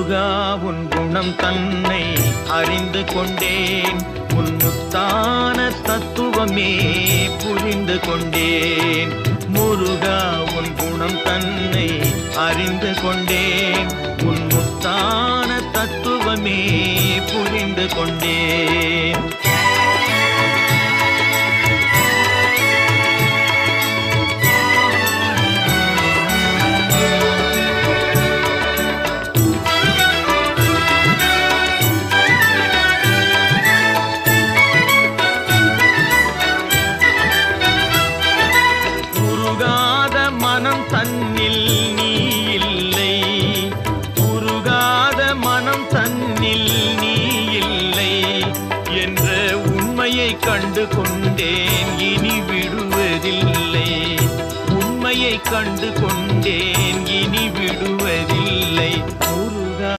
முருகா உன் குணம் தன்னை அறிந்து கொண்டேன், உன் முத்தான தத்துவமே புரிந்து கொண்டேன். முருகா உன் குணம் தன்னை அறிந்து கொண்டேன், உன் முத்தான தத்துவமே புரிந்து கொண்டேன். மனம் தன்னில் நீ இல்லை, உருகாத மனம் தன்னில் நீ இல்லை என்ற உண்மையை கண்டு கொண்டேன், இனி விடுவதில்லை. உண்மையை கண்டு கொண்டேன், இனி விடு